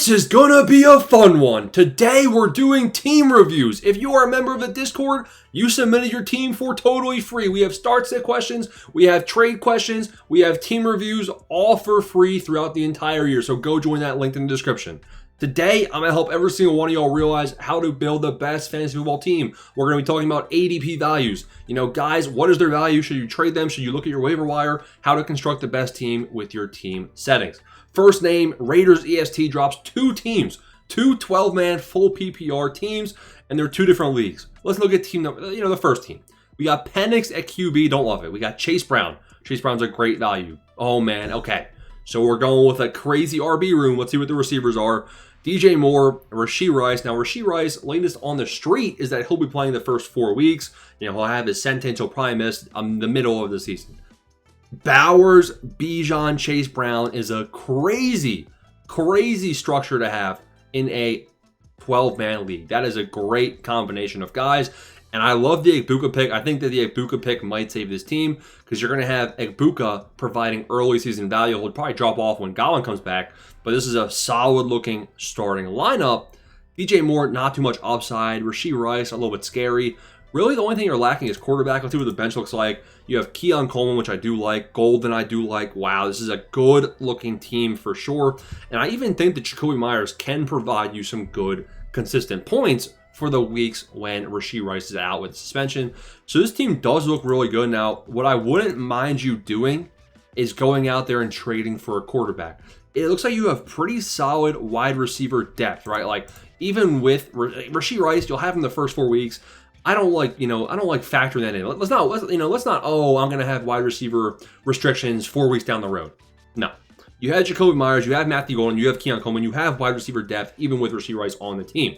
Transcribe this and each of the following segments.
This is gonna be a fun one. Today we're doing team reviews. If you are a member of the Discord, you submitted your team for totally free. We have start set questions, we have trade questions, we have team reviews, all for free throughout the entire year. So go join that link in the description. Today, I'm gonna help every single one of y'all realize how to build the best fantasy football team. We're gonna be talking about ADP values. You know, guys, what is their value? Should you trade them? Should you look at your waiver wire? How to construct the best team with your team settings. First name, Raiders EST drops two teams, two 12-man full PPR teams, and they're two different leagues. Let's look at team number, the first team. We got Penix at QB, don't love it. We got Chase Brown. Chase Brown's a great value. Oh man, okay. So we're going with a crazy RB room. Let's see what the receivers are. DJ Moore, Rashee Rice. Now, Rashee Rice, latest on the street is that he'll be playing the first 4 weeks. He'll have his sentence. He'll probably miss the middle of the season. Bowers, Bijan, Chase Brown is a crazy structure to have in a 12-man league. That is a great combination of guys. And I love the Egbuka pick. I think that the Egbuka pick might save this team because you're going to have Egbuka providing early season value. He'll probably drop off when Godwin comes back. But this is a solid-looking starting lineup. DJ Moore, not too much upside. Rashee Rice, a little bit scary. Really, the only thing you're lacking is quarterback. Let's see what the bench looks like. You have Keon Coleman, which I do like. Golden, I do like. Wow, this is a good-looking team for sure. And I even think that Jacoby Myers can provide you some good, consistent points for the weeks when Rashee Rice is out with suspension. So this team does look really good. Now, what I wouldn't mind you doing is going out there and trading for a quarterback. It looks like you have pretty solid wide receiver depth, right? Like, even with Rashee Rice, you'll have him the first 4 weeks. I don't like factoring that in. Let's not, oh, I'm going to have wide receiver restrictions 4 weeks down the road. No. You had Jacoby Myers, you have Matthew Golden, you have Keon Coleman, you have wide receiver depth, even with Rashee Rice on the team.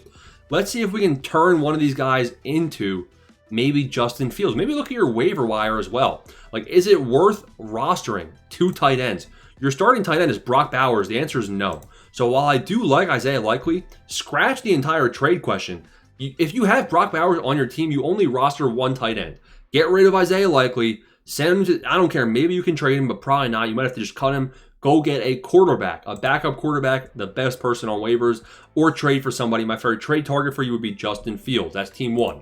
Let's see if we can turn one of these guys into maybe Justin Fields. Maybe look at your waiver wire as well. Like, is it worth rostering 2 tight ends? Your starting tight end is Brock Bowers. The answer is no. So while I do like Isaiah Likely, scratch the entire trade question. If you have Brock Bowers on your team, you only roster 1 tight end. Get rid of Isaiah Likely. Send him to, I don't care, maybe you can trade him, but probably not. You might have to just cut him. Go get a quarterback, a backup quarterback, the best person on waivers, or trade for somebody. My favorite trade target for you would be Justin Fields. That's team 1.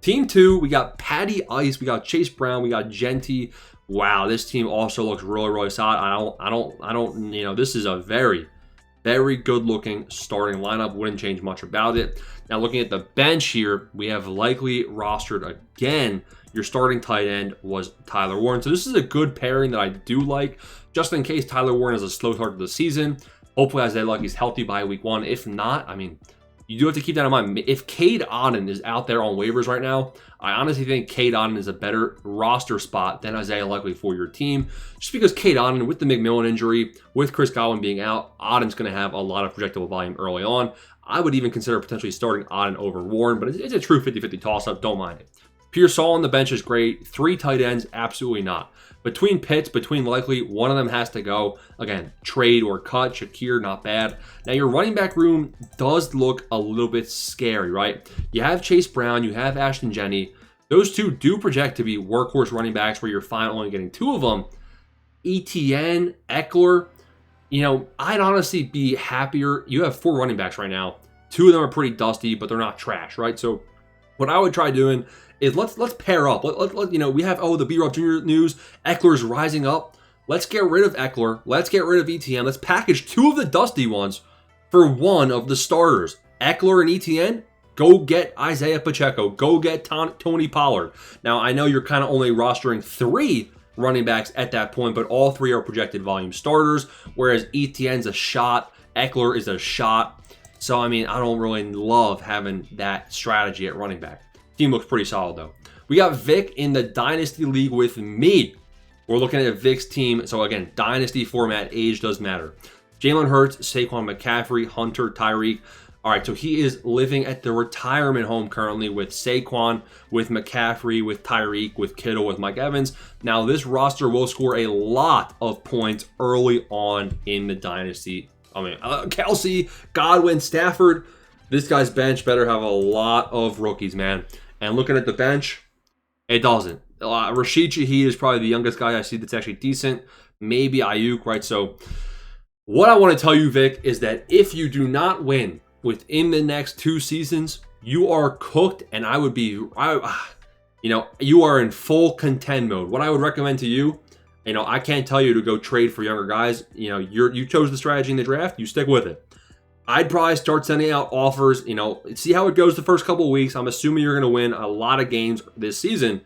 Team 2, we got Patty Ice, we got Chase Brown, we got Genty. Wow, this team also looks really solid. I don't, this is a very good looking starting lineup. Wouldn't change much about it. Now looking at the bench here, we have Likely rostered again. Your starting tight end was Tyler Warren. So this is a good pairing that I do like, just in case Tyler Warren has a slow start to the season. Hopefully Isaiah Likely's healthy by week 1. If not, I mean, you do have to keep that in mind. If Cade Otton is out there on waivers right now, I honestly think Cade Otton is a better roster spot than Isaiah Likely for your team. Just because Cade Otton, with the McMillan injury, with Chris Godwin being out, Otton's going to have a lot of projectable volume early on. I would even consider potentially starting Otton over Warren, but it's a true 50-50 toss-up. Don't mind it. Pearsall on the bench is great. 3 tight ends, absolutely not. Between Pitts, between Likely, one of them has to go. Again, trade or cut. Shakir, not bad. Now, your running back room does look a little bit scary, right? You have Chase Brown, you have Ashton Jenney. Those 2 do project to be workhorse running backs where you're fine only getting 2 of them. ETN, Eckler, I'd honestly be happier. You have 4 running backs right now. 2 of them are pretty dusty, but they're not trash, right? So what I would try doing is let's pair up. We have, the B-Rob Jr. news. Eckler's rising up. Let's get rid of Eckler. Let's get rid of ETN. Let's package 2 of the dusty ones for 1 of the starters. Eckler and ETN, go get Isaiah Pacheco. Go get Tony Pollard. Now, I know you're kind of only rostering 3 running backs at that point, but all 3 are projected volume starters, whereas ETN's a shot. Eckler is a shot. So, I don't really love having that strategy at running back. Team looks pretty solid, though. We got Vic in the Dynasty League with me. We're looking at Vic's team. So, again, Dynasty format, age does matter. Jalen Hurts, Saquon McCaffrey, Hunter, Tyreek. All right, so he is living at the retirement home currently with Saquon, with McCaffrey, with Tyreek, with Kittle, with Mike Evans. Now, this roster will score a lot of points early on in the Dynasty. Kelsey, Godwin, Stafford. This guy's bench better have a lot of rookies, man. And looking at the bench, it doesn't. Rashid Shaheed is probably the youngest guy I see that's actually decent. Maybe Ayuk, right? So What I want to tell you, Vic, is that if you do not win within the next 2 seasons, you are cooked, and I would be, you are in full contend mode. What I would recommend to you, I can't tell you to go trade for younger guys. You chose the strategy in the draft, you stick with it. I'd probably start sending out offers, see how it goes the first couple of weeks. I'm assuming you're going to win a lot of games this season.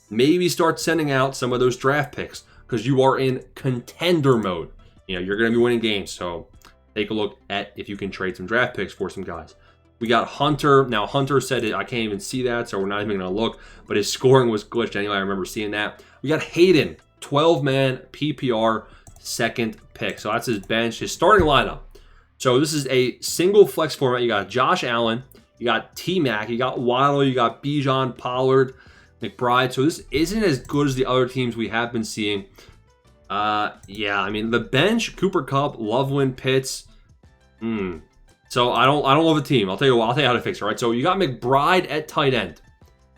Maybe start sending out some of those draft picks because you are in contender mode. You're going to be winning games. So take a look at if you can trade some draft picks for some guys. We got Hunter. Now, Hunter said I can't even see that, so we're not even going to look. But his scoring was glitched anyway. I remember seeing that. We got Hayden, 12-man PPR, second pick. So that's his bench, his starting lineup. So this is a single flex format. You got Josh Allen, you got T-Mac, you got Waddle, you got Bijan, Pollard, McBride. So this isn't as good as the other teams we have been seeing. The bench, Cooper Kupp, Loveland, Pitts. So I don't love the team. I'll tell you how to fix it, right? So you got McBride at tight end.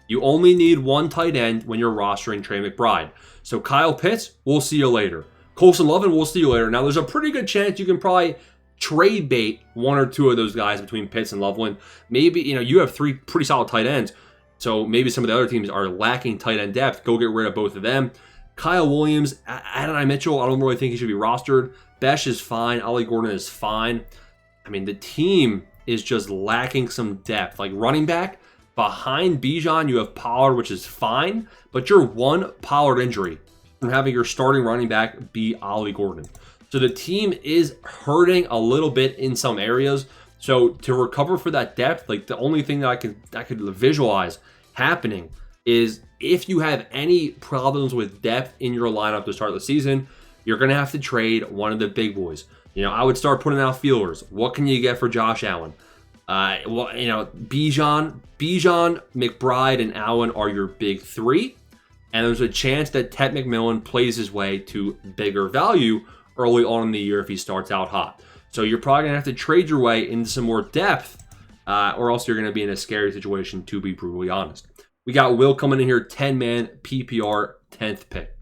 You only need one tight end when you're rostering Trey McBride. So Kyle Pitts, we'll see you later. Colson Loveland, we'll see you later. Now there's a pretty good chance you can probably trade bait one or two of those guys between Pitts and Loveland. Maybe, you have 3 pretty solid tight ends. So maybe some of the other teams are lacking tight end depth. Go get rid of both of them. Kyle Williams, Adonai Mitchell, I don't really think he should be rostered. Besh is fine. Ollie Gordon is fine. The team is just lacking some depth. Like running back, behind Bijan, you have Pollard, which is fine. But you're one Pollard injury from having your starting running back be Ollie Gordon. So the team is hurting a little bit in some areas. So to recover for that depth, like the only thing that I could visualize happening is if you have any problems with depth in your lineup to start the season, you're going to have to trade one of the big boys. I would start putting out feelers. What can you get for Josh Allen? Bijan, McBride, and Allen are your big 3. And there's a chance that Ted McMillan plays his way to bigger value early on in the year if he starts out hot. So you're probably going to have to trade your way into some more depth, or else you're going to be in a scary situation, to be brutally honest. We got Will coming in here, 10-man PPR, 10th pick.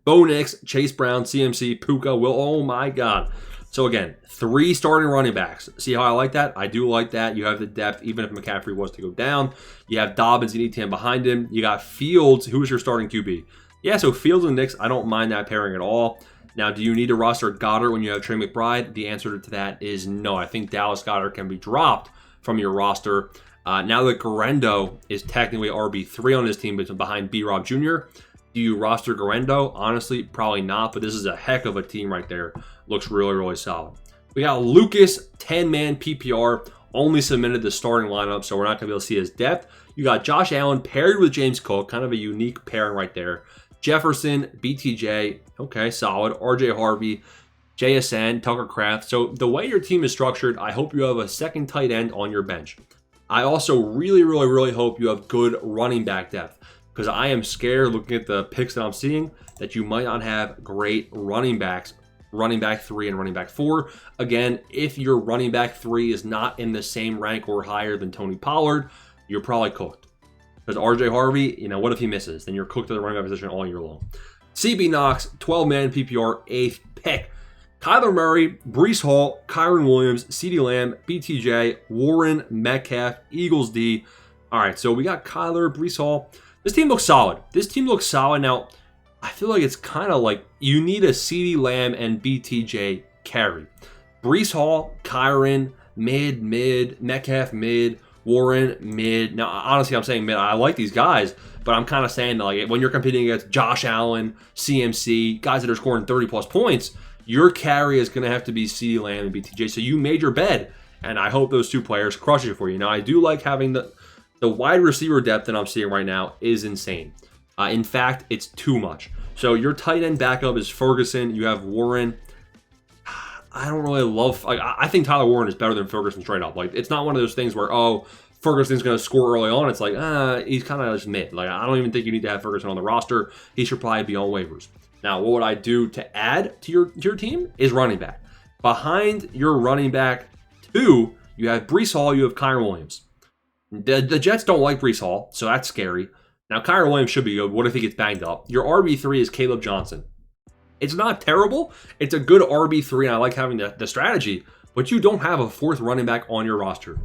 Bo Nix, Chase Brown, CMC, Puka, Will. Oh my God. So again, 3 starting running backs. See how I like that? I do like that. You have the depth, even if McCaffrey was to go down. You have Dobbins and Etienne behind him. You got Fields. Who is your starting QB? Yeah, so Fields and Nix, I don't mind that pairing at all. Now, do you need to roster Goddard when you have Trey McBride? The answer to that is no. I think Dallas Goedert can be dropped from your roster. Now that Garendo is technically RB3 on his team, but behind B-Rob Jr., do you roster Garendo? Honestly, probably not, but this is a heck of a team right there. Looks really, really solid. We got Lucas, 10-man PPR, only submitted the starting lineup, so we're not going to be able to see his depth. You got Josh Allen paired with James Cook, kind of a unique pairing right there. Jefferson, BTJ, okay, solid. RJ Harvey, JSN, Tucker Kraft. So the way your team is structured, I hope you have a second tight end on your bench. I also really, really, really hope you have good running back depth, because I am scared looking at the picks that I'm seeing that you might not have great running backs, running back 3 and running back 4. Again, if your running back 3 is not in the same rank or higher than Tony Pollard, you're probably cooked. Because RJ Harvey, what if he misses? Then you're cooked at the running back position all year long. CB Knox, 12-man PPR, 8th pick. Kyler Murray, Breece Hall, Kyron Williams, CeeDee Lamb, BTJ, Warren, Metcalf, Eagles D. All right, so we got Kyler, Breece Hall. This team looks solid. Now, I feel like it's kind of like you need a CeeDee Lamb and BTJ carry. Breece Hall, Kyron, mid, Metcalf, mid, Warren, mid. Now, honestly, I'm saying mid. I like these guys, but I'm kind of saying that like when you're competing against Josh Allen, CMC, guys that are scoring 30-plus points, your carry is going to have to be CeeDee Lamb and BTJ. So you made your bed, and I hope those 2 players crush it for you. Now, I do like having the wide receiver depth that I'm seeing right now is insane. In fact, it's too much. So your tight end backup is Ferguson. You have Warren. I don't really love. I think Tyler Warren is better than Ferguson straight up. Like it's not one of those things where Ferguson's going to score early on. It's like he's kind of just mid. Like I don't even think you need to have Ferguson on the roster. He should probably be on waivers. Now, what would I do to add to your team is running back. Behind your running back 2, you have Breece Hall. You have Kyron Williams. The Jets don't like Breece Hall, so that's scary. Now, Kyron Williams should be good. What if he gets banged up? Your RB3 is Caleb Johnson. It's not terrible. It's a good RB3, and I like having the strategy, but you don't have a fourth running back on your roster.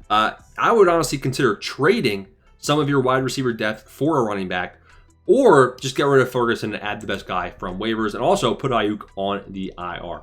I would honestly consider trading some of your wide receiver depth for a running back, or just get rid of Ferguson and add the best guy from waivers, and also put Ayuk on the IR.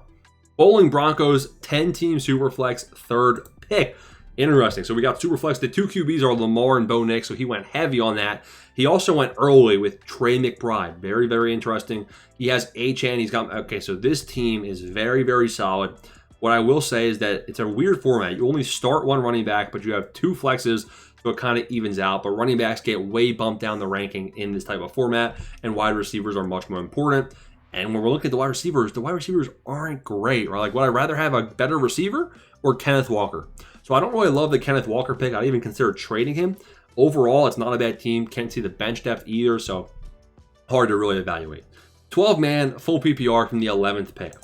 Bowling Broncos 10-team Superflex third pick. Interesting. So we got Superflex. The 2 QBs are Lamar and Bo Nix, so he went heavy on that. He also went early with Trey McBride. Very, very interesting. He has Achane. He's got, okay, so this team is very, very solid. What I will say is that it's a weird format. You only start one running back, but you have 2 flexes, so it kind of evens out. But running backs get way bumped down the ranking in this type of format, and wide receivers are much more important. And when we're looking at the wide receivers aren't great, right? Like, would I rather have a better receiver or Kenneth Walker? So I don't really love the Kenneth Walker pick. I'd even consider trading him. Overall, it's not a bad team. Can't see the bench depth either, so hard to really evaluate. 12-man full PPR from the 11th pick.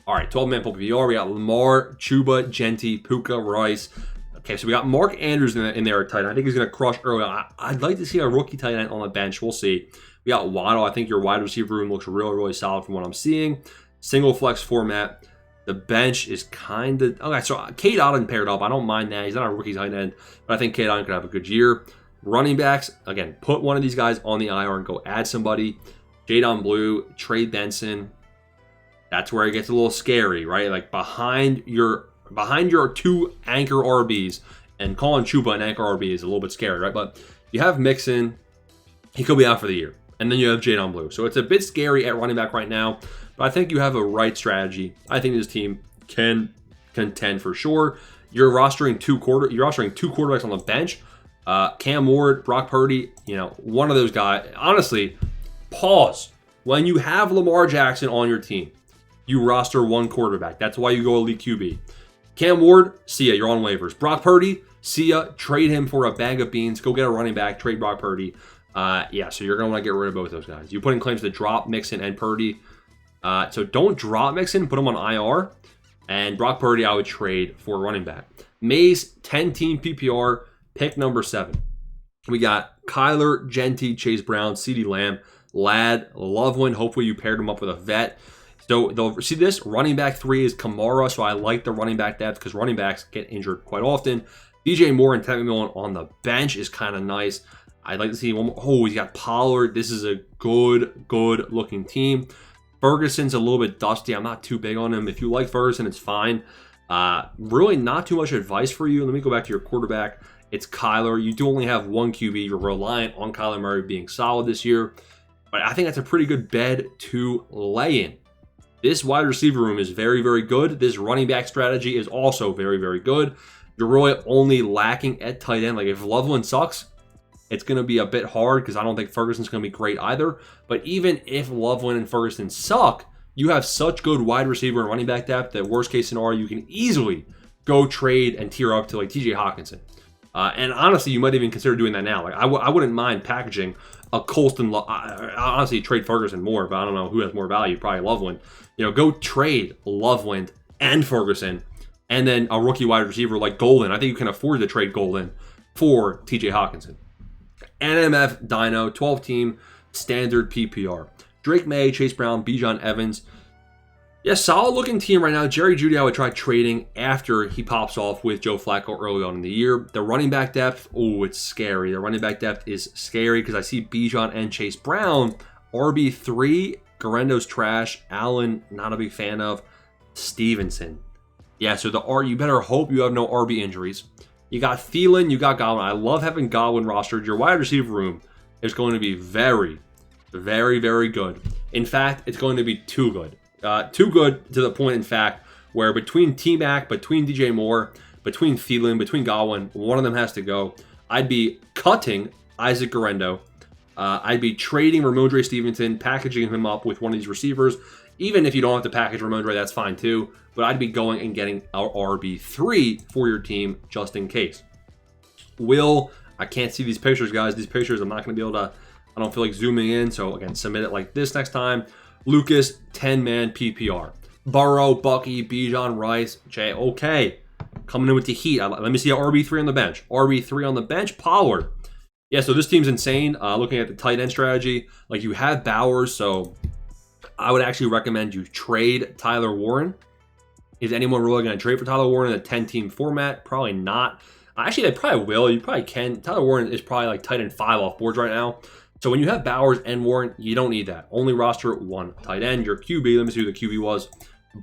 All right, 12-man full PPR. We got Lamar, Chuba, Genti, Puka, Rice. Okay, so we got Mark Andrews in there at tight end. I think he's going to crush early on. I'd like to see a rookie tight end on the bench. We'll see. We got Waddle. I think your wide receiver room looks really, really solid from what I'm seeing. Single flex format. The bench is kind of... Okay, so Cade Otton paired up. I don't mind that. He's not a rookie tight end, but I think Cade Otton could have a good year. Running backs, again, put one of these guys on the IR and go add somebody. Jadon Blue, Trey Benson. That's where it gets a little scary, right? Like behind your 2 anchor RBs, and calling Chuba an anchor RB is a little bit scary, right? But you have Mixon. He could be out for the year. And then you have Jadon Blue. So it's a bit scary at running back right now, but I think you have a right strategy. I think this team can contend for sure. You're rostering 2 quarterbacks on the bench. Cam Ward, Brock Purdy, one of those guys. Honestly, pause. When you have Lamar Jackson on your team, you roster 1 quarterback. That's why you go elite QB. Cam Ward, see ya, you're on waivers. Brock Purdy, see ya, trade him for a bag of beans. Go get a running back, trade Brock Purdy. Yeah, so you're going to want to get rid of both those guys. You put in claims to drop Mixon and Purdy. So don't drop Mixon, put him on IR. And Brock Purdy, I would trade for a running back. Mays, 10-team PPR, pick number 7. We got Kyler, Genti, Chase Brown, CeeDee Lamb, Ladd, Loveland. Hopefully you paired him up with a vet. So they'll see this. Running back 3 is Kamara, so I like the running back depth because running backs get injured quite often. DJ Moore and Tevin Millen on the bench is kind of nice. I'd like to see one more. Oh, he's got Pollard. This is a good looking team. Ferguson's a little bit dusty. I'm not too big on him. If you like Ferguson, it's fine. Really not too much advice for you. Let me go back to your quarterback. It's Kyler. You do only have 1 QB. You're reliant on Kyler Murray being solid this year. But I think that's a pretty good bed to lay in. This wide receiver room is very, very good. This running back strategy is also very, very good. You're really only lacking at tight end. Like if Loveland sucks, it's going to be a bit hard because I don't think Ferguson's going to be great either. But even if Loveland and Ferguson suck, you have such good wide receiver and running back depth that worst case scenario, you can easily go trade and tier up to like TJ Hawkinson. And honestly, you might even consider doing that now. Like I wouldn't mind packaging a Colston. I honestly trade Ferguson more, but I don't know who has more value. Probably Loveland. Go trade Loveland and Ferguson, and then a rookie wide receiver like Golden. I think you can afford to trade Golden for TJ Hawkinson. NMF Dino, 12-team standard PPR. Drake May, Chase Brown, Bijan Evans. Yeah, solid looking team right now. Jerry Jeudy I would try trading after he pops off with Joe Flacco early on in the year. The running back depth, it's scary. The running back depth is scary because I see Bijan and Chase Brown. RB3, Garendo's trash. Allen, not a big fan of. Stevenson. Yeah, so you better hope you have no RB injuries. You got Thielen, you got Godwin. I love having Godwin rostered. Your wide receiver room is going to be very, very, very good. In fact, it's going to be too good. Too good to the point, in fact, where between T-Mac, between DJ Moore, between Thielen, between Godwin, one of them has to go. I'd be cutting Isaac Garendo. I'd be trading Ramondre Stevenson, packaging him up with one of these receivers. Even if you don't have to package Ramondre, that's fine too. But I'd be going and getting our RB3 for your team just in case. I can't see these pictures, guys. These pictures, I'm not going to be able to, I don't feel like zooming in. So again, submit it like this next time. Lucas, 10-man PPR. Burrow, Bucky, Bijan, Rice, Jay. Okay. Coming in with the heat. Let me see a RB3 on the bench. RB3 on the bench, Pollard. Yeah, so this team's insane. Looking at the tight end strategy, like you have Bowers, so I would actually recommend you trade Tyler Warren. Is anyone really going to trade for Tyler Warren in a 10-team format? Probably not. Actually, they probably will. You probably can. Tyler Warren is probably like tight end 5 off boards right now. So when you have Bowers and Warren, you don't need that. Only roster 1 tight end. Your QB, let me see who the QB was.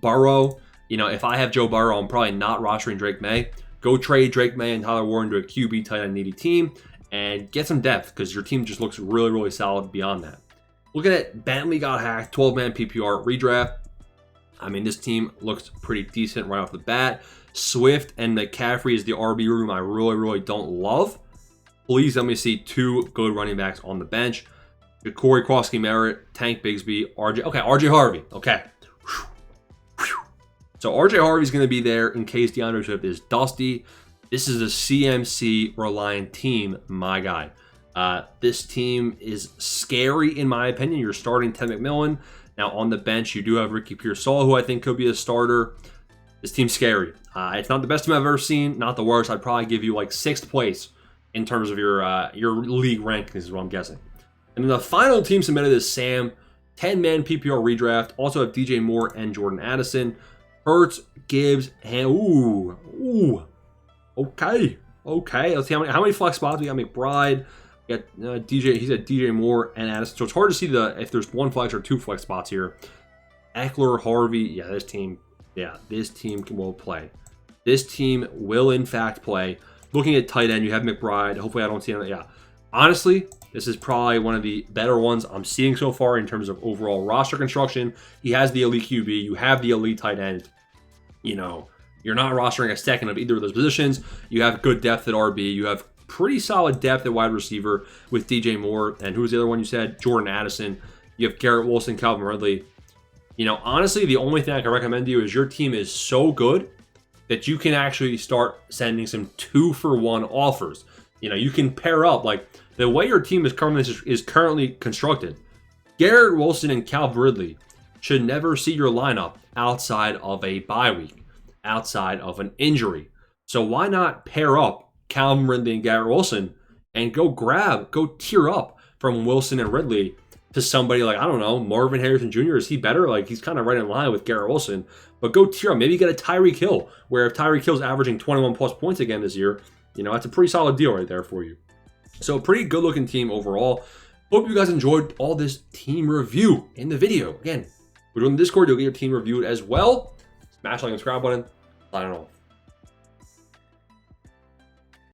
Burrow. You know, if I have Joe Burrow, I'm probably not rostering Drake May. Go trade Drake May and Tyler Warren to a QB tight end needy team and get some depth because your team just looks really, really solid beyond that. Looking at Bentley got hacked, 12-man PPR redraft. I mean, this team looks pretty decent right off the bat. Swift and McCaffrey is the RB room I really, really don't love. Please let me see 2 good running backs on the bench. Corey Krosky-Merritt, Tank Bigsby, RJ Harvey. Okay. So RJ Harvey's going to be there in case DeAndre Swift is dusty. This is a CMC reliant team, my guy. This team is scary in my opinion. You're starting Ted McMillan. Now on the bench, you do have Ricky Pearsall, who I think could be a starter. This team's scary. It's not the best team I've ever seen, not the worst. I'd probably give you like 6th place in terms of your league rankings is what I'm guessing. And then the final team submitted is Sam, 10-man PPR redraft. Also have DJ Moore and Jordan Addison. Hurts, Gibbs, and okay. Let's see how many flex spots we got. McBride, we got DJ. He said DJ Moore and Addison. So it's hard to see if there's 1 flex or 2 flex spots here. Eckler, Harvey, yeah, this team will play. This team will in fact play. Looking at tight end, you have McBride. Hopefully, I don't see another. Yeah, honestly, this is probably one of the better ones I'm seeing so far in terms of overall roster construction. He has the elite QB. You have the elite tight end. You know, you're not rostering a second of either of those positions. You have good depth at RB. You have pretty solid depth at wide receiver with DJ Moore. And who's the other one you said? Jordan Addison. You have Garrett Wilson, Calvin Ridley. You know, honestly, the only thing I can recommend to you is your team is so good that you can actually start sending some 2-for-1 offers. You know, you can pair up like the way your team is currently constructed. Garrett Wilson and Calvin Ridley should never see your lineup outside of a bye week, outside of an injury. So why not pair up Calvin Ridley and Garrett Wilson and go tier up from Wilson and Ridley to somebody like, I don't know, Marvin Harrison Jr. Is he better? Like, he's kind of right in line with Garrett Wilson. But go tier up. Maybe get a Tyreek Hill, where if Tyreek Hill's averaging 21-plus points again this year, you know, that's a pretty solid deal right there for you. So, pretty good-looking team overall. Hope you guys enjoyed all this team review in the video. Again, we're doing the Discord. You'll get your team reviewed as well. Smash the like and subscribe button. Signing off.